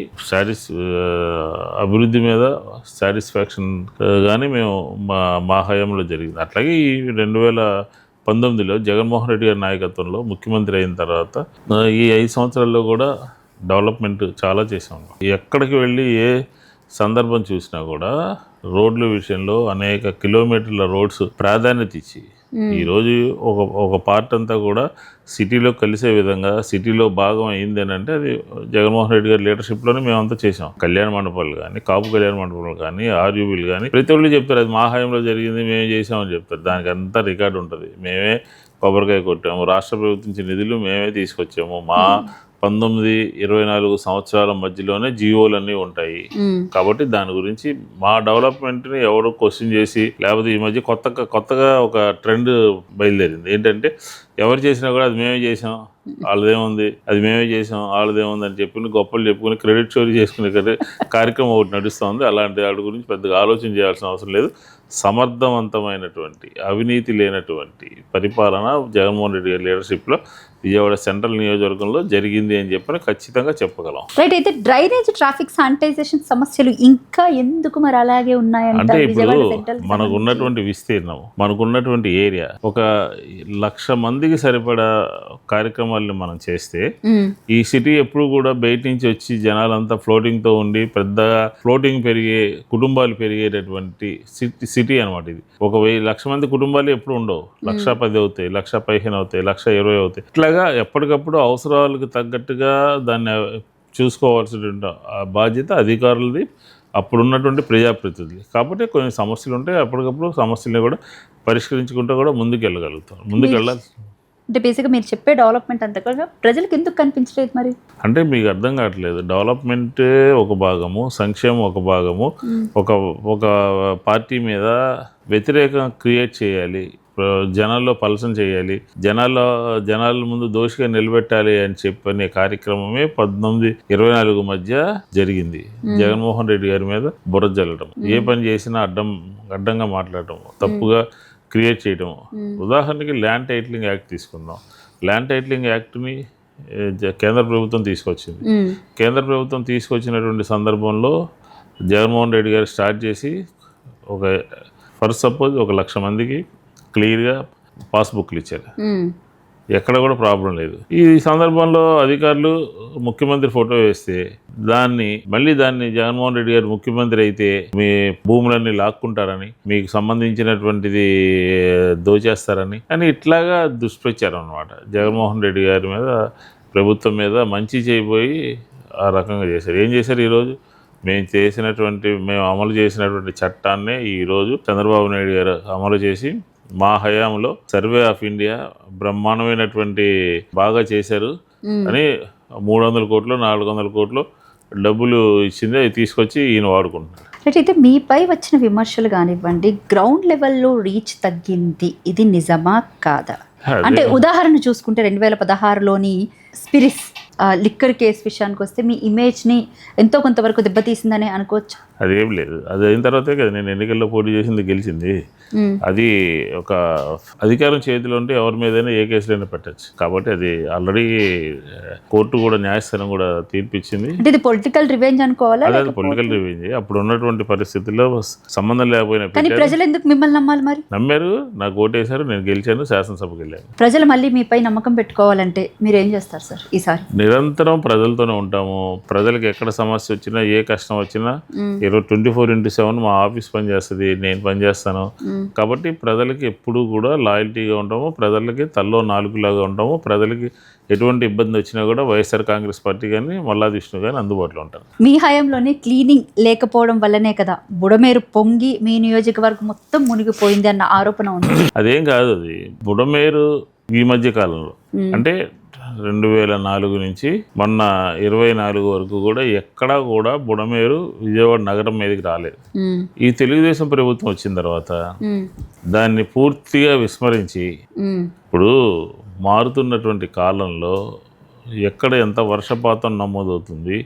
అభివృద్ధి మీద సాటిస్ఫాక్షన్ కానీ మేము మా హయాంలో జరిగింది. అట్లాగే ఈ 2019లో జగన్మోహన్ రెడ్డి గారి నాయకత్వంలో ముఖ్యమంత్రి అయిన తర్వాత ఈ 5 సంవత్సరాల్లో కూడా డెవలప్మెంట్ చాలా చేసాం. ఎక్కడికి వెళ్ళి ఏ సందర్భం చూసినా కూడా రోడ్ల విషయంలో అనేక కిలోమీటర్ల రోడ్స్ ప్రాధాన్యత ఇచ్చి ఈరోజు ఒక పార్ట్ అంతా కూడా సిటీలో కలిసే విధంగా సిటీలో భాగం అయింది అని అంటే అది జగన్మోహన్ రెడ్డి గారి లీడర్షిప్లోనే మేమంతా చేసాం. కళ్యాణ మండపాలు కానీ, కాపు కళ్యాణ మండపాలు కానీ, ఆర్యూబీలు కానీ ప్రతి ఒళ్ళు చెప్తారు అది మా హయాంలో జరిగింది, మేమే చేసామని చెప్తారు. దానికి అంతా రికార్డు ఉంటుంది. మేమే కొబ్బరికాయ కొట్టాము, రాష్ట్ర ప్రభుత్వం నుంచి నిధులు మేమే తీసుకొచ్చాము. మా 19-24 సంవత్సరాల మధ్యలోనే జీవోలన్నీ ఉంటాయి. కాబట్టి దాని గురించి మా డెవలప్మెంట్ని ఎవడో క్వశ్చన్ చేసి, లేకపోతే ఈ మధ్య కొత్తగా ఒక ట్రెండ్ బయలుదేరింది. ఏంటంటే ఎవరు చేసినా కూడా అది మేమే చేసాం, వాళ్ళదేముంది, అది మేమే చేసాం, వాళ్ళదేముంది అని చెప్పి గొప్పలు చెప్పుకుని క్రెడిట్ చోరీ చేసుకునే కార్యక్రమం ఒకటి నడుస్తుంది. అలాంటి వాటి గురించి పెద్దగా ఆలోచన చేయాల్సిన అవసరం లేదు. సమర్థవంతమైనటువంటి, అవినీతి లేనటువంటి పరిపాలన జగన్మోహన్ రెడ్డి గారి లీడర్షిప్లో విజయవాడ సెంట్రల్ నియోజకవర్గంలో జరిగింది అని చెప్పని ఖచ్చితంగా చెప్పగలం. రైట్. అయితే డ్రైనేజ్, ట్రాఫిక్, శానిటైజేషన్ సమస్యలు ఇంకా ఎందుకు మరి అలాగే ఉన్నాయంటే అంటే ఇప్పుడు మనకు ఉన్నటువంటి విస్తీర్ణం, మనకున్నటువంటి ఏరియా, ఒక 1,00,000 మందికి సరిపడా కార్యక్రమాలను మనం చేస్తే ఈ సిటీ ఎప్పుడు కూడా బయట నుంచి వచ్చి జనాలంతా ఫ్లోటింగ్తో ఉండి పెద్దగా ఫ్లోటింగ్ పెరిగే కుటుంబాలు పెరిగేటటువంటి సిటీ అనమాట ఇది. 1,00,000 మంది కుటుంబాలు ఎప్పుడు ఉండవు. 1,10,000 అవుతాయి, 1,15,000 అవుతాయి, 1,20,000 అవుతాయి. ఇట్లాగా ఎప్పటికప్పుడు అవసరాలకు తగ్గట్టుగా దాన్ని చూసుకోవాల్సిన బాధ్యత అధికారులది, అప్పుడున్నటువంటి ప్రజాప్రతినిధులు. కాబట్టి కొన్ని సమస్యలు ఉంటాయి, అప్పటికప్పుడు సమస్యలను కూడా పరిష్కరించుకుంటూ కూడా ముందుకెళ్ళాలి. అంటే బేసిక్గా మీరు చెప్పే డెవలప్మెంట్ అంతా కూడా ప్రజలకు ఎందుకు కనిపించలేదు మరి? అంటే మీకు అర్థం కావట్లేదు. డెవలప్మెంటే ఒక భాగము, సంక్షేమం ఒక భాగము. ఒక పార్టీ మీద వ్యతిరేకం క్రియేట్ చేయాలి, జనాల్లో పలసం చేయాలి, జనాల ముందు దోషిగా నిలబెట్టాలి అని చెప్పనే కార్యక్రమమే 19-24 మధ్య జరిగింది. జగన్మోహన్ రెడ్డి గారి మీద బురద జల్లడం, ఏ పని చేసినా అడ్డంగా మాట్లాడటం, తప్పుగా క్రియేట్ చేయడం. ఉదాహరణకి ల్యాండ్ టైటిలింగ్ యాక్ట్ తీసుకుందాం. ల్యాండ్ టైటిలింగ్ యాక్ట్ని కేంద్ర ప్రభుత్వం తీసుకొచ్చింది. కేంద్ర ప్రభుత్వం తీసుకొచ్చినటువంటి సందర్భంలో జగన్మోహన్ రెడ్డి గారు స్టార్ట్ చేసి ఫర్ సపోజ్ 1,00,000 మందికి క్లియర్గా పాస్బుక్లు ఇచ్చారు. ఎక్కడ కూడా ప్రాబ్లం లేదు. ఈ సందర్భంలో అధికారులు ముఖ్యమంత్రి ఫోటో వేస్తే దాన్ని జగన్మోహన్ రెడ్డి గారు ముఖ్యమంత్రి అయితే మీ భూములన్నీ లాక్కుంటారని, మీకు సంబంధించినటువంటిది దోచేస్తారని అని ఇట్లాగా దుష్ప్రచారం అనమాట. జగన్మోహన్ రెడ్డి గారి మీద, ప్రభుత్వం మీద మంచి చేయబోయి ఆ రకంగా చేశారు. ఏం చేశారు? ఈరోజు మేము అమలు చేసినటువంటి చట్టాన్నే ఈరోజు చంద్రబాబు నాయుడు గారు అమలు చేసి మా హయాంలో సర్వే ఆఫ్ ఇండియా బ్రహ్మాండమైనటువంటి బాగా చేశారు అని 300 కోట్లు 400 కోట్లు డబ్బులు ఇచ్చింది, అవి తీసుకొచ్చి ఈయన వాడుకుంటున్నారు. అయితే మీపై వచ్చిన విమర్శలు కానివ్వండి, గ్రౌండ్ లెవెల్లో రీచ్ తగ్గింది, ఇది నిజమా కాదా? అంటే ఉదాహరణ చూసుకుంటే 2016లోని స్పిరిట్స్ లిక్కర్ కేసు విషయానికి వస్తే మీ ఇమేజ్ని ఎంతో కొంతవరకు దెబ్బతీసిందని అనుకోవచ్చు. అదేం లేదు, అది అయిన తర్వాతే కదా నేను ఎన్నికల్లో పోటీ చేసింది, గెలిచింది. అది ఒక అధికారం చేతిలో ఉంటే ఎవరి మీదైనా ఏ కేసులైనా పెట్టచ్చు. కాబట్టి అది ఆల్రెడీ కోర్టు కూడా, న్యాయస్థానం కూడా తీర్పిచ్చింది. అంటే ఇది పొలిటికల్ రివెంజ్ అనుకోవాలా? అదే పొలిటికల్ రివెంజ్. అప్పుడు ఉన్నటువంటి పరిస్థితుల్లో సంబంధం లేకపోయినా కానీ ప్రజలు ఎందుకు మిమ్మల్ని నమ్మాలి మరి? నమ్మారు, నాకు ఓటేశారు, నేను గెలిచాను, శాసనసభకు వెళ్ళాను. ప్రజలు మళ్ళీ మీపై నమ్మకం పెట్టుకోవాలంటే మీరు ఏం చేస్తారు సార్ ఈసారి? నిరంతరం ప్రజలతోనే ఉంటాము. ప్రజలకు ఎక్కడ సమస్య వచ్చినా, ఏ కష్టం వచ్చినా 24/7 మా ఆఫీస్ పనిచేస్తుంది, నేను పనిచేస్తాను. కాబట్టి ప్రజలకి ఎప్పుడూ కూడా లాయల్టీగా ఉంటాము, ప్రజలకి తల్లో నాలుగులాగా ఉంటాము. ప్రజలకి ఎటువంటి ఇబ్బంది వచ్చినా కూడా వైఎస్ఆర్ కాంగ్రెస్ పార్టీ కానీ, మల్లాది విష్ణు కానీ అందుబాటులో ఉంటారు. మీ హయాంలోనే క్లీనింగ్ లేకపోవడం వల్లనే కదా బుడమేరు పొంగి మీ నియోజకవర్గం మొత్తం మునిగిపోయింది అన్న ఆరోపణ ఉంది. అదేం కాదు, అది బుడమేరు ఈ మధ్య కాలంలో. అంటే 2004 నుంచి మొన్న 24 వరకు కూడా ఎక్కడా కూడా బుడమేరు విజయవాడ నగరం మీదకి రాలేదు. ఈ తెలుగుదేశం ప్రభుత్వం వచ్చిన తర్వాత దాన్ని పూర్తిగా విస్మరించి ఇప్పుడు మారుతున్నటువంటి కాలంలో ఎక్కడ ఎంత వర్షపాతం నమోదవుతుంది,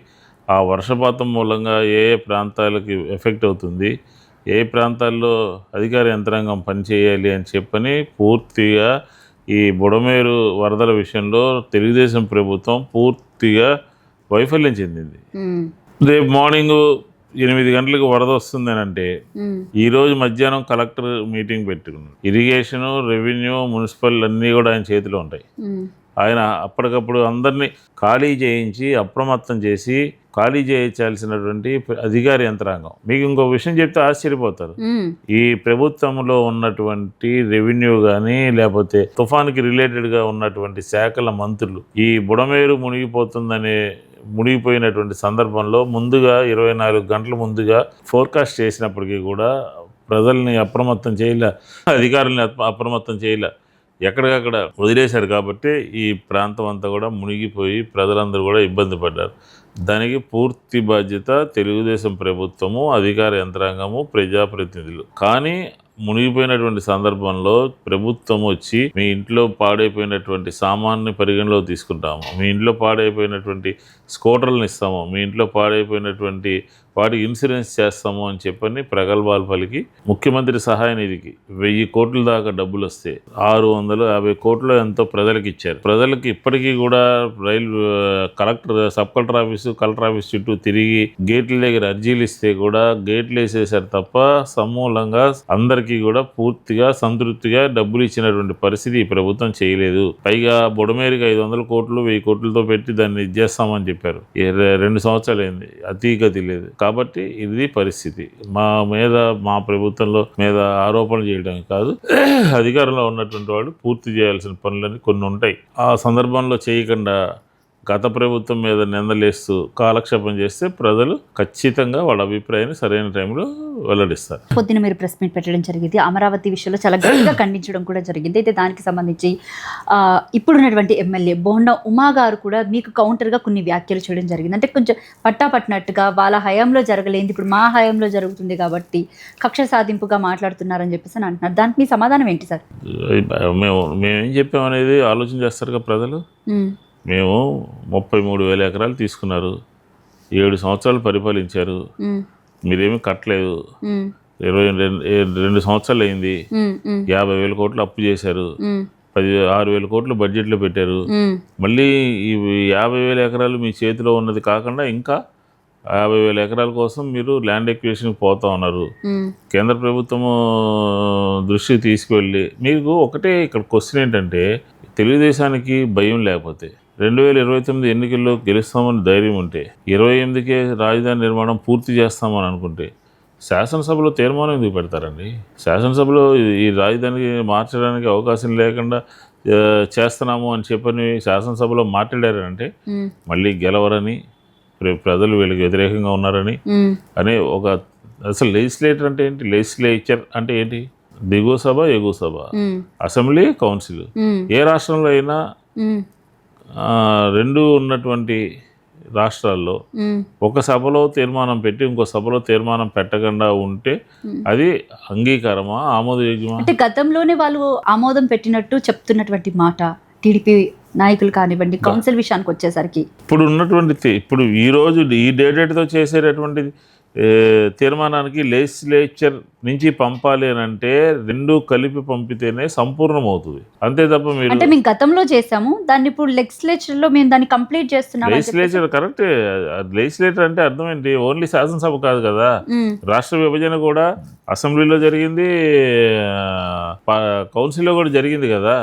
ఆ వర్షపాతం మూలంగా ఏ ఏ ప్రాంతాలకి ఎఫెక్ట్ అవుతుంది, ఏ ప్రాంతాల్లో అధికార యంత్రాంగం పనిచేయాలి అని చెప్పని పూర్తిగా ఈ బుడమేరు వరదల విషయంలో తెలుగుదేశం ప్రభుత్వం పూర్తిగా వైఫల్యం చెందింది. రేపు మార్నింగ్ 8 గంటలకు వరద వస్తుందని అంటే ఈరోజు మధ్యాహ్నం కలెక్టర్ మీటింగ్ పెట్టుకున్నాడు. ఇరిగేషను, రెవెన్యూ, మున్సిపల్ అన్నీ కూడా ఆయన చేతిలో ఉంటాయి. ఆయన అప్పటికప్పుడు అందరినీ ఖాళీ చేయించి అప్రమత్తం చేసి ఖాళీ చేయించాల్సినటువంటి అధికార యంత్రాంగం. మీకు ఇంకో విషయం చెప్తే ఆశ్చర్యపోతారు. ఈ ప్రభుత్వంలో ఉన్నటువంటి రెవెన్యూ కానీ లేకపోతే తుఫాన్కి రిలేటెడ్గా ఉన్నటువంటి శాఖల మంత్రులు ఈ బుడమేరు మునిగిపోయినటువంటి సందర్భంలో ముందుగా 24 గంటల ముందుగా ఫోర్కాస్ట్ చేసినప్పటికీ కూడా ప్రజల్ని అప్రమత్తం చేయలే, అధికారుల్ని అప్రమత్తం చేయలే, ఎక్కడికక్కడ వదిలేశారు. కాబట్టి ఈ ప్రాంతం అంతా కూడా మునిగిపోయి ప్రజలందరూ కూడా ఇబ్బంది పడ్డారు. దానికి పూర్తి బాధ్యత తెలుగుదేశం ప్రభుత్వము, అధికార యంత్రాంగము, ప్రజాప్రతినిధులు. కానీ మునిగిపోయినటువంటి సందర్భంలో ప్రభుత్వం వచ్చి మీ ఇంట్లో పాడైపోయినటువంటి సామాన్ని పరిగణలో తీసుకుంటాము, మీ ఇంట్లో పాడైపోయినటువంటి స్కూటర్లను ఇస్తాము, మీ ఇంట్లో పాడైపోయినటువంటి వాటికి ఇన్సూరెన్స్ చేస్తాము అని చెప్పని ప్రగల్భాలు పలికి ముఖ్యమంత్రి సహాయ నిధికి 1000 కోట్ల దాకా డబ్బులు వస్తే 650 కోట్లు ఎంతో ప్రజలకు ఇచ్చారు. ప్రజలకు ఇప్పటికీ కూడా sub collector office, collector office చుట్టూ తిరిగి గేట్ల దగ్గర అర్జీలు ఇస్తే కూడా గేట్లు వేసేసారు తప్ప సమూలంగా అందరికీ కూడా పూర్తిగా సంతృప్తిగా డబ్బులు ఇచ్చినటువంటి పరిస్థితి ఈ ప్రభుత్వం చేయలేదు. పైగా బుడమేరుకి 500 కోట్లు 1000 కోట్లతో పెట్టి దాన్ని ఇచ్చేస్తామని చెప్పారు. 2 సంవత్సరాలు అయింది, అతీగతి లేదు. కాబట్టి ఇది పరిస్థితి. మా ప్రభుత్వంలో మీద ఆరోపణలు చేయడం కాదు, అధికారంలో ఉన్నటువంటి వాళ్ళు పూర్తి చేయాల్సిన పనులని కొన్ని ఉంటాయి. ఆ సందర్భంలో చేయకుండా గత ప్రభుత్వం మీద నిందలేస్తూ కాలక్షేపం చేస్తే ప్రజలు ఖచ్చితంగా వాళ్ళ అభిప్రాయాన్ని సరైన టైంలో వెల్లడిస్తారు. పొద్దున మీరు ప్రెస్ మీట్ పెట్టడం జరిగింది, అమరావతి విషయంలో చాలా గట్టిగా ఖండించడం కూడా జరిగింది. అయితే దానికి సంబంధించి ఇప్పుడున్నటువంటి ఎమ్మెల్యే బోండా ఉమా గారు కూడా మీకు కౌంటర్గా కొన్ని వ్యాఖ్యలు చేయడం జరిగింది. అంటే కొంచెం పట్టాపట్టినట్టుగా వాళ్ళ హయాంలో జరగలేదు, ఇప్పుడు మా హయాంలో జరుగుతుంది కాబట్టి కక్ష సాధింపుగా మాట్లాడుతున్నారని చెప్పేసి అంటున్నారు. దానికి మీ సమాధానం ఏంటి సార్? మేమేం చెప్పామనేది ఆలోచన చేస్తారుగా ప్రజలు. మేము 33,000 ఎకరాలు తీసుకున్నారు, 7 సంవత్సరాలు పరిపాలించారు, మీరేమీ కట్టలేదు, 22 సంవత్సరాలు అయింది, 50,000 కోట్లు అప్పు చేశారు, 6,000 కోట్లు బడ్జెట్లో పెట్టారు. మళ్ళీ ఈ 50,000 ఎకరాలు మీ చేతిలో ఉన్నది కాకుండా ఇంకా 50,000 ఎకరాల కోసం మీరు ల్యాండ్ ఎక్విజిషన్కి పోతా ఉన్నారు. కేంద్ర ప్రభుత్వము దృష్టికి తీసుకువెళ్ళి మీకు ఒకటే ఇక్కడ క్వశ్చన్ ఏంటంటే, తెలుగుదేశానికి భయం లేకపోతే 2029 ఎన్నికల్లో గెలుస్తామని ధైర్యం ఉంటే 28కే రాజధాని నిర్మాణం పూర్తి చేస్తామని అనుకుంటే శాసనసభలో తీర్మానం ఎందుకు పెడతారండి? శాసనసభలో ఈ రాజధానికి మార్చడానికి అవకాశం లేకుండా చేస్తున్నాము అని చెప్పని శాసనసభలో మాట్లాడారంటే మళ్ళీ గెలవరని, ప్రజలు వీళ్ళకి వ్యతిరేకంగా ఉన్నారని అనే ఒక అసలు లెజిస్లేటర్ అంటే ఏంటి? లెజిస్లేచర్ అంటే ఏంటి? దిగువ సభ, ఎగువ సభ, అసెంబ్లీ, కౌన్సిల్. ఏ రాష్ట్రంలో అయినా 2 ఉన్నటువంటి రాష్ట్రాల్లో ఒక సభలో తీర్మానం పెట్టి ఇంకో సభలో తీర్మానం పెట్టకుండా ఉంటే అది అంగీకారమా, ఆమోదయోగ్యమా? అంటే గతంలోనే వాళ్ళు ఆమోదం పెట్టినట్టు చెప్తున్నటువంటి మాట టీడీపీ నాయకులు కానివ్వండి, కౌన్సిల్ విషయానికి వచ్చేసరికి ఇప్పుడు ఈరోజు ఈ డేటెడ్తో చేసేటటువంటి తీర్మానానికి లెజిస్లేచర్ నుంచి పంపాలి అని అంటే 2 కలిపి పంపితేనే సంపూర్ణమవుతుంది. అంతే తప్ప మీరు అంటే మేము గతంలో చేసాము దాన్ని ఇప్పుడు లెజిస్లేచర్లో మేము దాన్ని కంప్లీట్ చేస్తున్నాం. Legislature correct. లెజిస్లేటర్ అంటే అర్థం ఏంటి? ఓన్లీ శాసనసభ కాదు కదా, రాష్ట్ర విభజన కూడా అసెంబ్లీలో జరిగింది, కౌన్సిల్లో కూడా జరిగింది కదా.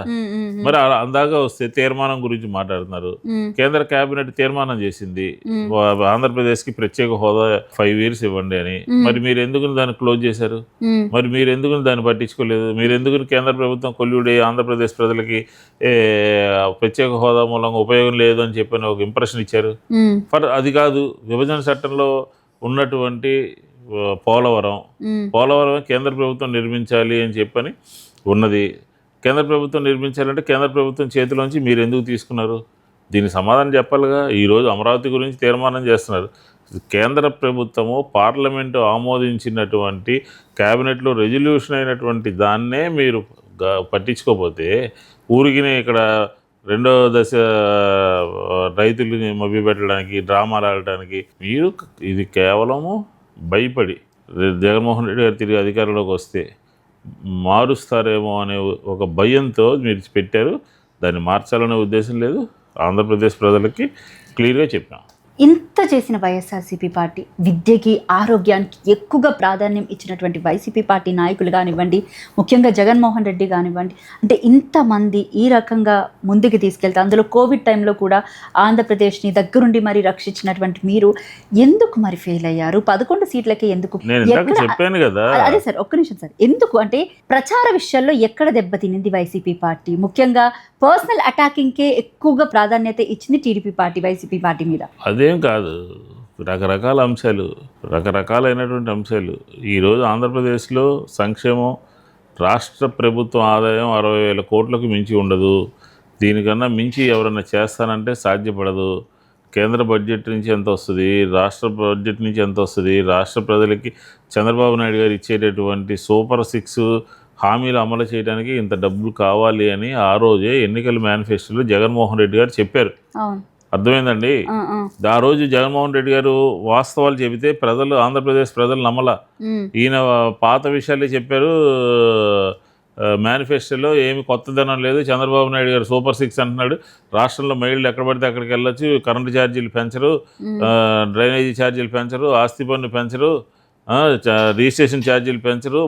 మరి అందాక వస్తే తీర్మానం గురించి మాట్లాడుతున్నారు. కేంద్ర కేబినెట్ తీర్మానం చేసింది ఆంధ్రప్రదేశ్కి ప్రత్యేక హోదా 5 years ఇవ్వండి అని. మరి మీరు ఎందుకు దాన్ని క్లోజ్ చేశారు? మరి మీరు ఎందుకు దాన్ని పట్టించుకోలేదు? మీరు ఎందుకు కేంద్ర ప్రభుత్వం కొల్లుడే ఆంధ్రప్రదేశ్ ప్రజలకి ప్రత్యేక హోదా మూలంగా ఉపయోగం లేదు అని చెప్పని ఒక ఇంప్రెషన్ ఇచ్చారు? అది కాదు, విభజన చట్టంలో ఉన్నటువంటి పోలవరం కేంద్ర ప్రభుత్వం నిర్మించాలి అని చెప్పని ఉన్నది. కేంద్ర ప్రభుత్వం నిర్మించాలంటే కేంద్ర ప్రభుత్వం చేతిలోంచి మీరు ఎందుకు తీసుకున్నారు? దీనికి సమాధానం చెప్పాలిగా. ఈరోజు అమరావతి గురించి తీర్మానం చేస్తున్నారు. కేంద్ర ప్రభుత్వము పార్లమెంటు ఆమోదించినటువంటి క్యాబినెట్లో రెజల్యూషన్ అయినటువంటి దాన్నే మీరు పట్టించుకోకపోతే ఊరికినే ఇక్కడ రెండో దశ రైతులని మభ్యపెట్టడానికి, డ్రామాలు ఆడటానికి మీరు ఇది కేవలము భయపడి జగన్మోహన్ రెడ్డి గారు తిరిగి అధికారంలోకి వస్తే మారుస్తారేమో అనే ఒక భయంతో మీరు పెట్టారు. దాన్ని మార్చాలనే ఉద్దేశం లేదు. ఆంధ్రప్రదేశ్ ప్రజలకి క్లియర్గా చెప్పాం. ఇంత చేసిన వైఎస్ఆర్సీపీ పార్టీ విద్యకి, ఆరోగ్యానికి ఎక్కువగా ప్రాధాన్యం ఇచ్చినటువంటి వైసీపీ పార్టీ నాయకులు కానివ్వండి, ముఖ్యంగా జగన్మోహన్ రెడ్డి కానివ్వండి, అంటే ఇంతమంది ఈ రకంగా ముందుకు తీసుకెళ్తే, అందులో కోవిడ్ టైంలో కూడా ఆంధ్రప్రదేశ్ని దగ్గరుండి మరి రక్షించినటువంటి మీరు ఎందుకు మరి ఫెయిల్ అయ్యారు? 11 సీట్లకే ఎందుకు? చెప్పాను కదా. అదే సార్, ఒక్క నిమిషం సార్. ఎందుకు అంటే ప్రచార విషయాల్లో ఎక్కడ దెబ్బతినింది వైసీపీ పార్టీ? ముఖ్యంగా పర్సనల్ అటాకింగ్కే ఎక్కువగా ప్రాధాన్యత ఇచ్చింది టీడీపీ పార్టీ వైసీపీ పార్టీ మీద. అదేం కాదు, రకరకాల అంశాలు, రకరకాలైనటువంటి అంశాలు. ఈరోజు ఆంధ్రప్రదేశ్లో సంక్షేమం, రాష్ట్ర ప్రభుత్వం ఆదాయం 60,000 కోట్లకు మించి ఉండదు. దీనికన్నా మించి ఎవరన్నా చేస్తానంటే సాధ్యపడదు. కేంద్ర బడ్జెట్ నుంచి ఎంత వస్తుంది, రాష్ట్ర బడ్జెట్ నుంచి ఎంత వస్తుంది, రాష్ట్ర ప్రజలకి చంద్రబాబు నాయుడు గారు ఇచ్చేటటువంటి సూపర్ 6 హామీలు అమలు చేయడానికి ఇంత డబ్బులు కావాలి అని ఆ రోజే ఎన్నికల మేనిఫెస్టోలో జగన్మోహన్ రెడ్డి గారు చెప్పారు. అర్థమైందండి. ఆ రోజు జగన్మోహన్ రెడ్డి గారు వాస్తవాలు చెబితే ప్రజలు, ఆంధ్రప్రదేశ్ ప్రజలు నమ్మల. ఈయన పాత విషయాలే చెప్పారు. మేనిఫెస్టోలో ఏమి కొత్తదనం లేదు. చంద్రబాబు నాయుడు గారు సూపర్ 6 అంటున్నాడు. రాష్ట్రంలో మహిళలు ఎక్కడ పడితే అక్కడికి వెళ్ళొచ్చు, కరెంటు ఛార్జీలు పెంచరు, డ్రైనేజీ ఛార్జీలు పెంచరు, ఆస్తి పన్ను పెంచరు, రిజిస్ట్రేషన్ ఛార్జీలు పెంచరు,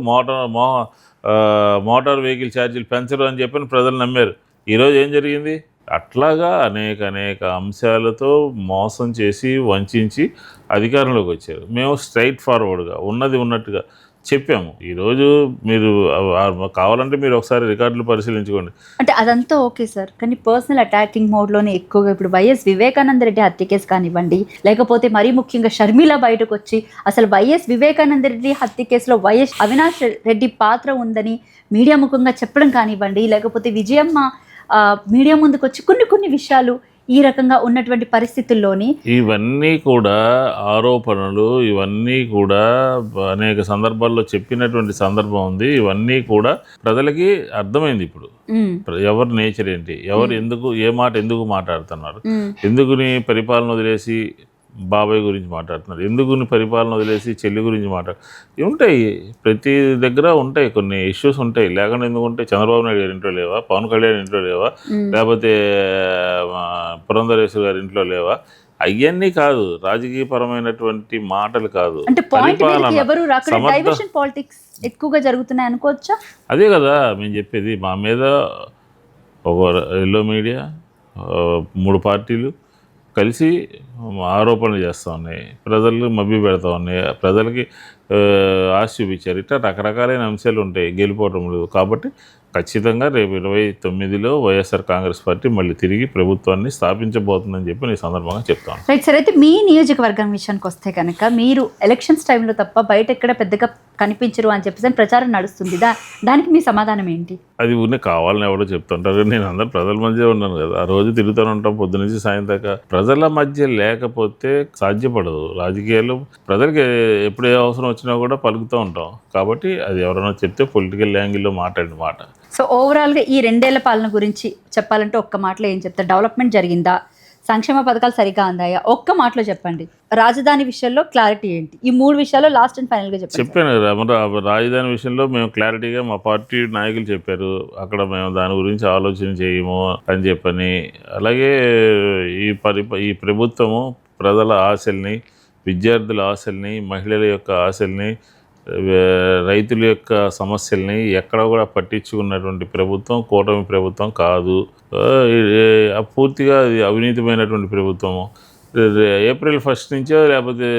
మోటార్ వెహికల్ ఛార్జీలు పెంచరు అని చెప్పని ప్రజలు నమ్మారు. ఈరోజు ఏం జరిగింది? అట్లాగా అనేక అంశాలతో మోసం చేసి వంచి అధికారంలోకి వచ్చారు. మేము స్ట్రైట్ ఫార్వర్డ్గా ఉన్నది ఉన్నట్టుగా చెప్పాము. ఈరోజు మీరు కావాలంటే మీరు ఒకసారి రికార్డులు పరిశీలించుకోండి. అంటే అదంతా ఓకే సార్, కానీ పర్సనల్ అటాకింగ్ మోడ్లోనే ఎక్కువగా ఇప్పుడు వైఎస్ వివేకానంద రెడ్డి హత్య కేసు కానివ్వండి, లేకపోతే మరీ ముఖ్యంగా షర్మిల బయటకు వచ్చి అసలు వైఎస్ వివేకానంద రెడ్డి హత్య కేసులో వైఎస్ అవినాష్ రెడ్డి పాత్ర ఉందని మీడియా ముఖంగా చెప్పడం కానివ్వండి, లేకపోతే విజయమ్మ మీడియా ముందుకు వచ్చి కొన్ని విషయాలు ఈ రకంగా ఉన్నటువంటి పరిస్థితుల్లోని ఇవన్నీ కూడా ఆరోపణలు, ఇవన్నీ కూడా అనేక సందర్భాల్లో చెప్పినటువంటి సందర్భం ఉంది. ఇవన్నీ కూడా ప్రజలకి అర్థమైంది. ఇప్పుడు ఎవరి నేచర్ ఏంటి, ఎవరు ఎందుకు ఏ మాట ఎందుకు మాట్లాడుతున్నారు, ఎందుకుని పరిపాలన వదిలేసి బాబాయ్ గురించి మాట్లాడుతున్నారు, ఎందుకుని పరిపాలన వదిలేసి చెల్లి గురించి ఉంటాయి. ప్రతి దగ్గర ఉంటాయి, కొన్ని ఇష్యూస్ ఉంటాయి. లేకుండా ఎందుకు ఉంటాయి? చంద్రబాబు నాయుడు గారి ఇంట్లో లేవా? పవన్ కళ్యాణ్ ఇంట్లో లేవా? లేకపోతే పురంధరేశ్వరి గారి ఇంట్లో లేవా? అవన్నీ కాదు, రాజకీయపరమైనటువంటి మాటలు కాదు. ఎక్కువగా జరుగుతున్నాయి అనుకోవచ్చా? అదే కదా మేము చెప్పేది. మా మీద ఒక ఎల్లో మీడియా, 3 పార్టీలు కలిసి ఆరోపణలు చేస్తూ ఉన్నాయి, ప్రజలు మభ్య పెడతా ఉన్నాయి, ప్రజలకి ఆశ చూపించారు. ఇట్లా రకరకాలైన అంశాలు ఉంటాయి గెలిపోవటంలో. కాబట్టి ఖచ్చితంగా రేపు 29లో వైఎస్ఆర్ కాంగ్రెస్ పార్టీ మళ్ళీ తిరిగి ప్రభుత్వాన్ని స్థాపించబోతుందని చెప్పి నేను సందర్భంగా చెప్తాను. Right sir. అయితే మీ నియోజకవర్గం విషయానికి వస్తే కనుక మీరు ఎలక్షన్స్ టైంలో తప్ప బయట ఎక్కడ పెద్దగా కనిపించరు అని చెప్పేసి ప్రచారం నడుస్తుంది. దానికి మీ సమాధానం ఏంటి? అది ఊరినే కావాలని ఎవరో చెప్తుంటారు. నేను అందరు ప్రజల మధ్య ఉన్నాను కదా, ఆ రోజు తిరుగుతూనే ఉంటాం పొద్దు నుంచి సాయం దాకా. ప్రజల మధ్య లేకపోతే సాధ్యపడదు. రాజకీయాలు ప్రజలకి ఎప్పుడు ఏ అవసరం వచ్చినా కూడా పలుకుతూ ఉంటాం. కాబట్టి అది ఎవరైనా చెప్తే పొలిటికల్ యాంగిల్లో మాట్లాడిన మాట. సో ఓవరాల్గా ఈ 2 ఏళ్ల పాలన గురించి చెప్పాలంటే ఒక్క మాటలో ఏం చెప్తారు? డెవలప్మెంట్ జరిగిందా? సంక్షేమ పథకాలు సరిగా అందాయా? ఒక్క మాటలో చెప్పండి. రాజధాని విషయంలో క్లారిటీ ఏంటి? ఈ 3 విషయాల్లో లాస్ట్ అండ్ ఫైనల్గా చెప్పాను కదా. రాజధాని విషయంలో మేము క్లారిటీగా మా పార్టీ నాయకులు చెప్పారు. అక్కడ మేము దాని గురించి ఆలోచన చేయము అని చెప్పని. అలాగే ఈ ప్రభుత్వము ప్రజల ఆశల్ని, విద్యార్థుల ఆశల్ని, మహిళల యొక్క ఆశల్ని, రైతుల యొక్క సమస్యల్ని ఎక్కడ కూడా పట్టించుకున్నటువంటి ప్రభుత్వం కూటమి ప్రభుత్వం కాదు. పూర్తిగా అది అవినీతిమైనటువంటి ప్రభుత్వము. ఏప్రిల్ 1 నుంచో లేకపోతే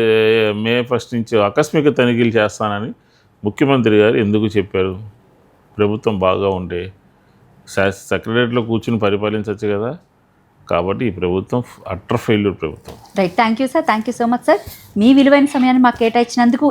మే 1 నుంచో ఆకస్మిక తనిఖీలు చేస్తానని ముఖ్యమంత్రి గారు ఎందుకు చెప్పారు? ప్రభుత్వం బాగా ఉంటే సెక్రటరీలో కూర్చుని పరిపాలించవచ్చు కదా. కాబట్టి ఈ ప్రభుత్వం అట్టర్ ఫెయిల్యూర్ ప్రభుత్వం. Right. Thank you sir. Thank you so much sir. మీ విలువైన సమయాన్ని మాకు కేటాయించినందుకు,